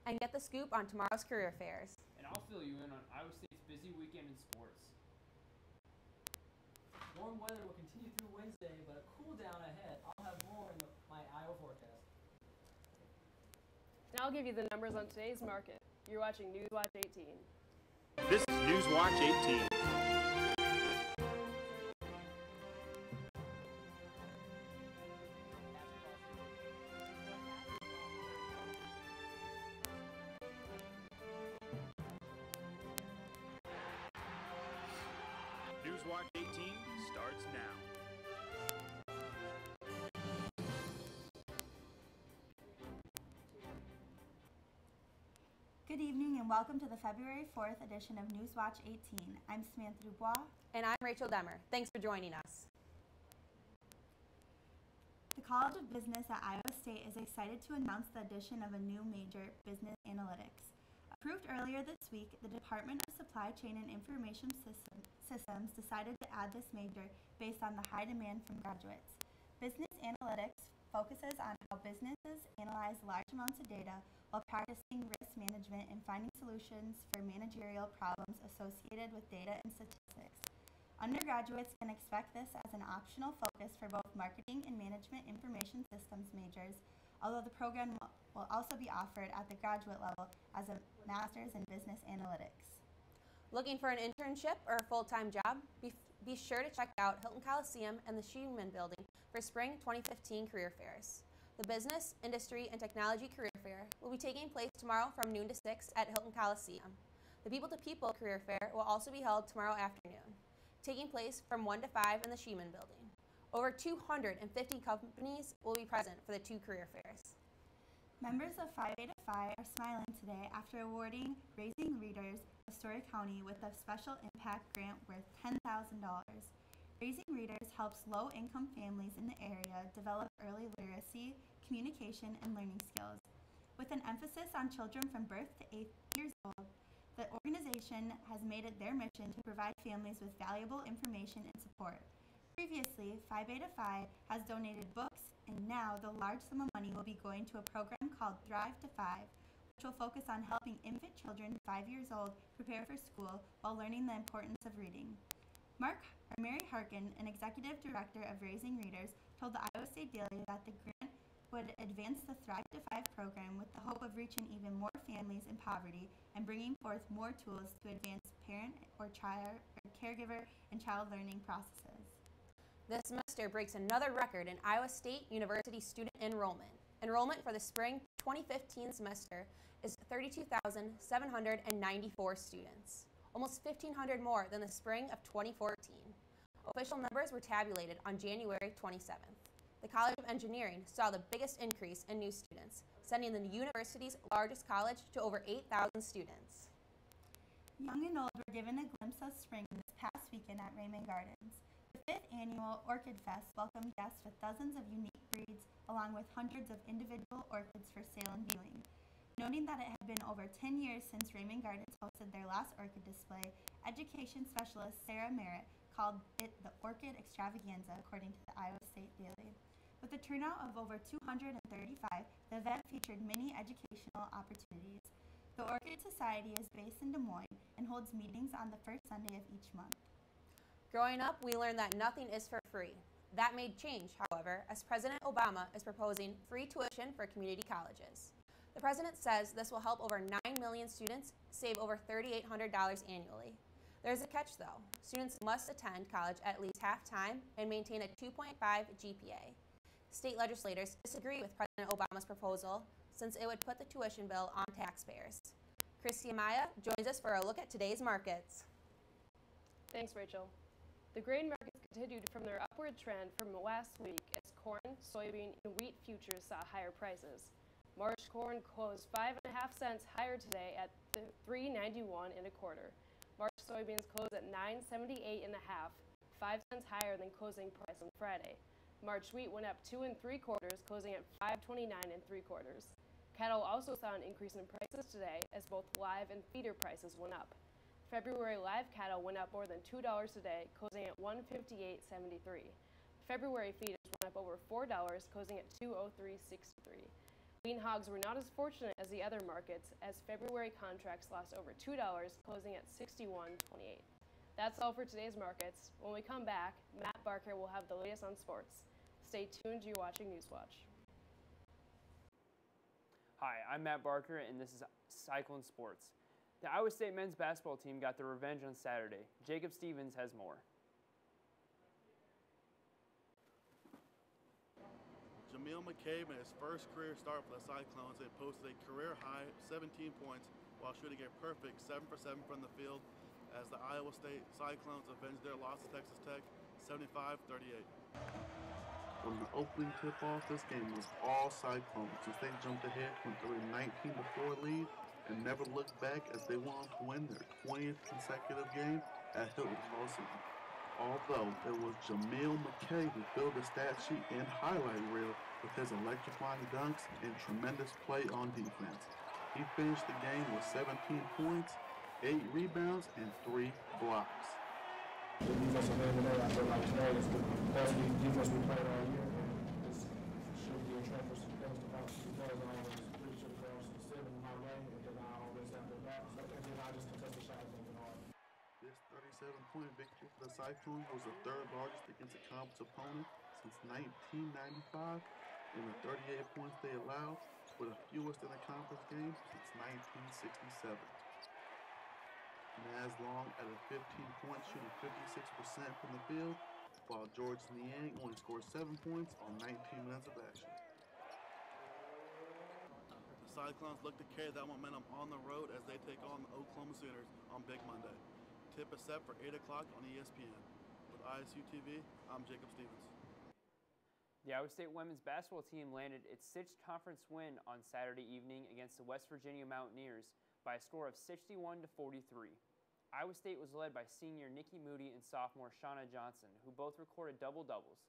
and get the scoop on tomorrow's career fairs. And I'll fill you in on Iowa State's busy weekend in sports. Warm weather will continue through Wednesday, but a cool down ahead. I'll have more in my Iowa forecast. And I'll give you the numbers on today's market. You're watching Newswatch 18. This is Newswatch 18. Newswatch 18 starts now. Good evening and welcome to the February 4th edition of Newswatch 18. I'm Samantha Dubois. And I'm Rachel Demmer. Thanks for joining us. The College of Business at Iowa State is excited to announce the addition of a new major, Business Analytics. Approved earlier this week, the Department of Supply Chain and Information Systems decided to add this major based on the high demand from graduates. Business Analytics focuses on how businesses analyze large amounts of data while practicing risk management and finding solutions for managerial problems associated with data and statistics. Undergraduates can expect this as an optional focus for both marketing and management information systems majors, although the program will also be offered at the graduate level as a master's in business analytics. Looking for an internship or a full-time job? Be sure to check out Hilton Coliseum and the Schumann Building for Spring 2015 career fairs. The Business, Industry, and Technology Career Fair will be taking place tomorrow from noon to 6 at Hilton Coliseum. The People-to-People Career Fair will also be held tomorrow afternoon, taking place from 1 to 5 in the Schumann Building. Over 250 companies will be present for the two career fairs. Members of Phi Beta Phi are smiling today after awarding Raising Readers of Story County with a special impact grant worth $10,000. Raising Readers helps low-income families in the area develop early literacy, communication, and learning skills. With an emphasis on children from birth to 8 years old, the organization has made it their mission to provide families with valuable information and support. Previously, Phi Beta Phi has donated books, and now the large sum of money will be going to a program called Thrive to 5, which will focus on helping infant children 5 years old prepare for school while learning the importance of reading. Mary Harkin, an executive director of Raising Readers, told the Iowa State Daily that the grant would advance the Thrive to 5 program with the hope of reaching even more families in poverty and bringing forth more tools to advance parent or caregiver and child learning processes. This semester breaks another record in Iowa State University student enrollment. Enrollment for the spring 2015 semester is 32,794 students, almost 1,500 more than the spring of 2014. Official numbers were tabulated on January 27th. The College of Engineering saw the biggest increase in new students, sending the university's largest college to over 8,000 students. Young and old were given a glimpse of spring this past weekend at Raymond Gardens. The 5th annual Orchid Fest welcomed guests with dozens of unique breeds, along with hundreds of individual orchids for sale and viewing. Noting that it had been over 10 years since Raymond Gardens hosted their last orchid display, education specialist Sarah Merritt called it the Orchid Extravaganza, according to the Iowa State Daily. With a turnout of over 235, the event featured many educational opportunities. The Orchid Society is based in Des Moines and holds meetings on the first Sunday of each month. Growing up, we learned that nothing is for free. That may change, however, as President Obama is proposing free tuition for community colleges. The president says this will help over 9 million students save over $3,800 annually. There's a catch, though. Students must attend college at least half-time and maintain a 2.5 GPA. State legislators disagree with President Obama's proposal since it would put the tuition bill on taxpayers. Christy Amaya joins us for a look at today's markets. Thanks, Rachel. The grain markets continued from their upward trend from last week as corn, soybean, and wheat futures saw higher prices. March corn closed 5.5 cents higher today at $3.91 1/4. March soybeans closed at $9.78 1/2, 5 cents higher than closing price on Friday. March wheat went up 2 3/4, closing at $5.29 3/4. Cattle also saw an increase in prices today as both live and feeder prices went up. February live cattle went up more than $2 today, closing at $158.73. February feeders went up over $4, closing at $203.63. Queen Hogs were not as fortunate as the other markets, as February contracts lost over $2, closing at $61.28. That's all for today's markets. When we come back, Matt Barker will have the latest on sports. Stay tuned, you're watching Newswatch. Hi, I'm Matt Barker, and this is Cyclone Sports. The Iowa State men's basketball team got their revenge on Saturday. Jacob Stevens has more. Jamil McCabe in his first career start for the Cyclones and posted a career-high 17 points while shooting a perfect 7 for 7 from the field as the Iowa State Cyclones avenged their loss to Texas Tech 75-38. From the opening tip-off, this game was all Cyclones as they jumped ahead from a 19-4 lead and never looked back as they went on to win their 20th consecutive game at Hilton Coliseum. Although it was Jamil McCabe who filled the stat sheet and highlight reel with his electrifying dunks and tremendous play on defense. He finished the game with 17 points, 8 rebounds, and 3 blocks. The defensive game today, I feel like today is the best defense we played all year. And this should be a transfer skills to bounce because I always pretty sure the girls sit in my way and then I always have their back. So and then I just contest the shot a little bit hard. This 37-point victory for the Cyclones was the third largest against a conference opponent since 1995, and the 38 points they allowed were the fewest in a conference game since 1967. Naz Long added 15 points, shooting 56% from the field, while George Niang only scored 7 points on 19 minutes of action. The Cyclones look to carry that momentum on the road as they take on the Oklahoma Sooners on Big Monday. Tip is set for 8 o'clock on ESPN. With ISU TV, I'm Jacob Stevens. The Iowa State women's basketball team landed its 6th conference win on Saturday evening against the West Virginia Mountaineers by a score of 61-43. Iowa State was led by senior Nikki Moody and sophomore Shauna Johnson, who both recorded double-doubles.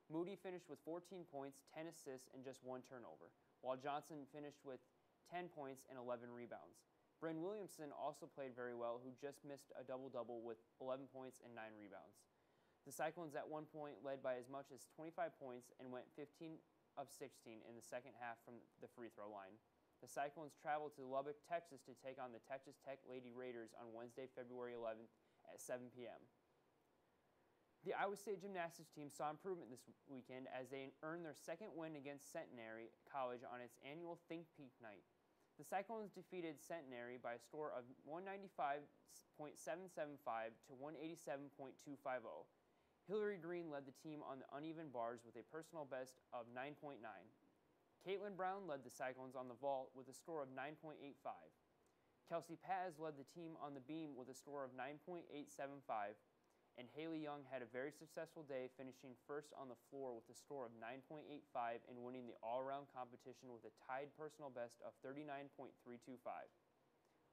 Moody finished with 14 points, 10 assists, and just 1 turnover, while Johnson finished with 10 points and 11 rebounds. Bryn Williamson also played very well, who just missed a double-double with 11 points and 9 rebounds. The Cyclones at one point led by as much as 25 points and went 15 of 16 in the second half from the free throw line. The Cyclones traveled to Lubbock, Texas to take on the Texas Tech Lady Raiders on Wednesday, February 11th at 7 p.m. The Iowa State Gymnastics team saw improvement this weekend as they earned their second win against Centenary College on its annual Think Peak night. The Cyclones defeated Centenary by a score of 195.775 to 187.250. Hillary Green led the team on the uneven bars with a personal best of 9.9. Caitlin Brown led the Cyclones on the vault with a score of 9.85. Kelsey Paz led the team on the beam with a score of 9.875. And Haley Young had a very successful day, finishing first on the floor with a score of 9.85 and winning the all-around competition with a tied personal best of 39.325.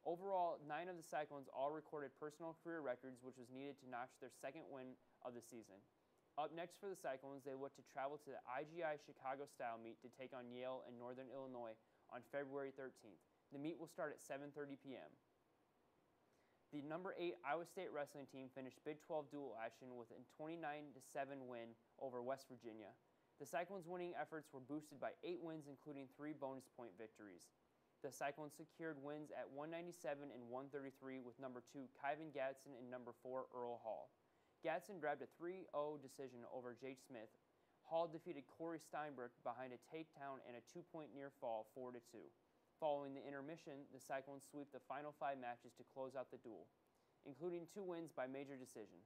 Overall, 9 of the Cyclones all recorded personal career records, which was needed to notch their second win of the season. Up next for the Cyclones, they look to travel to the IGI Chicago Style Meet to take on Yale in Northern Illinois on February 13th. The meet will start at 7:30 p.m. The number 8 Iowa State wrestling team finished Big 12 dual action with a 29-7 win over West Virginia. The Cyclones' winning efforts were boosted by 8 wins, including 3 bonus point victories. The Cyclones secured wins at 197 and 133 with number 2 Kyvan Gadsden and number 4 Earl Hall. Gadsden grabbed a 3-0 decision over Jake Smith. Hall defeated Corey Steinbrook behind a takedown and a 2-point near fall 4-2. Following the intermission, the Cyclones sweep the final 5 matches to close out the duel, including 2 wins by major decision.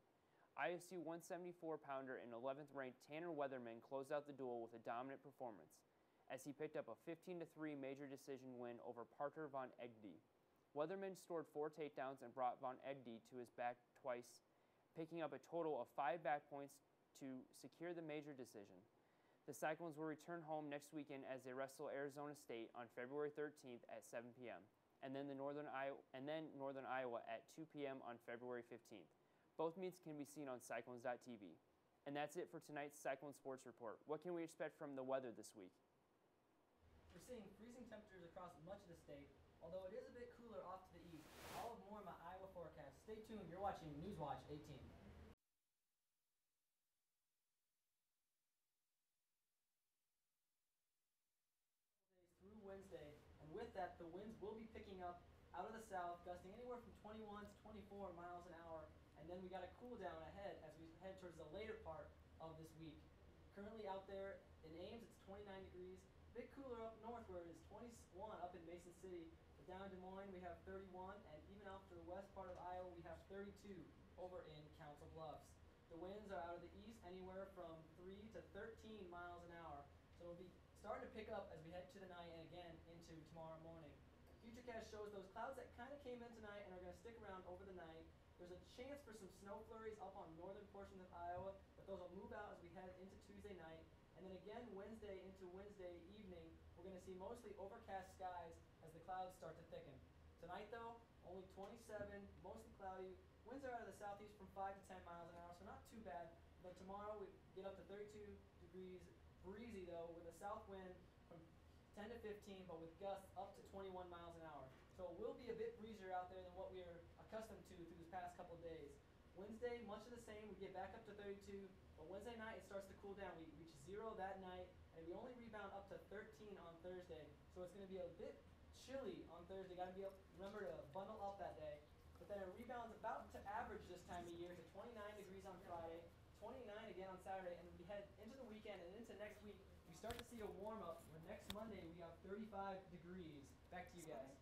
ISU 174-pounder and 11th-ranked Tanner Weatherman closed out the duel with a dominant performance, as he picked up a 15-3 major decision win over Parker Von Egde. Weatherman scored 4 takedowns and brought Von Egde to his back twice, picking up a total of 5 back points to secure the major decision. The Cyclones will return home next weekend as they wrestle Arizona State on February 13th at 7 p.m. and then Northern Iowa at 2 p.m. on February 15th. Both meets can be seen on Cyclones.tv. And that's it for tonight's Cyclone Sports Report. What can we expect from the weather this week? We're seeing freezing temperatures across much of the state, although it is a bit cooler off to the east. I'll have more in my Iowa forecast. Stay tuned. You're watching Newswatch 18. Through that the winds will be picking up out of the south, gusting anywhere from 21 to 24 miles an hour. And then we got a cool down ahead as we head towards the later part of this week. Currently out there in Ames, it's 29 degrees. A bit cooler up north where it is 21 up in Mason City. But down in Des Moines, we have 31. And even out to the west part of Iowa, we have 32 over in Council Bluffs. The winds are out of the east anywhere from 3 to 13 miles an hour. So it'll be starting to pick up as we head to the night and again into tomorrow morning. Futurecast shows those clouds that kind of came in tonight and are going to stick around over the night. There's a chance for some snow flurries up on northern portions of Iowa, but those will move out as we head into Tuesday night. And then again Wednesday into Wednesday evening, we're going to see mostly overcast skies as the clouds start to thicken. Tonight though, only 27, mostly cloudy. Winds are out of the southeast from 5 to 10 miles an hour, so not too bad. But tomorrow we get up to 32 degrees, breezy though, with a south wind from 10 to 15, but with gusts up to 21 miles an hour. So it will be a bit breezier out there than what we are accustomed to through this past couple of days. Wednesday, much of the same. We get back up to 32, but Wednesday night it starts to cool down. We reach 0 that night, and we only rebound up to 13 on Thursday. So it's going to be a bit chilly on Thursday. Got to be remember to bundle up that day. But then it rebounds about to average this time of year to 29 degrees on Friday, 29 again on Saturday, and we head into the weekend and into next week. We start to see a warm up. Where next Monday we have 35 degrees. Back to you guys.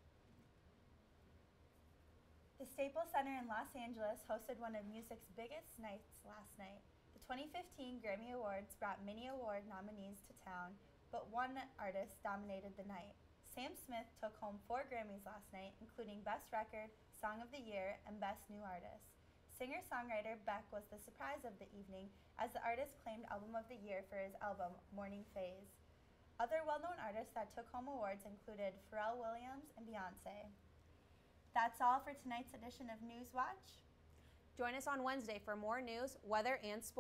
The Staples Center in Los Angeles hosted one of music's biggest nights last night. The 2015 Grammy Awards brought many award nominees to town, but one artist dominated the night. Sam Smith took home 4 Grammys last night, including Best Record, Song of the Year, and Best New Artist. Singer-songwriter Beck was the surprise of the evening, as the artist claimed Album of the Year for his album, Morning Phase. Other well-known artists that took home awards included Pharrell Williams and Beyonce. That's all for tonight's edition of Newswatch. Join us on Wednesday for more news, weather, and sports.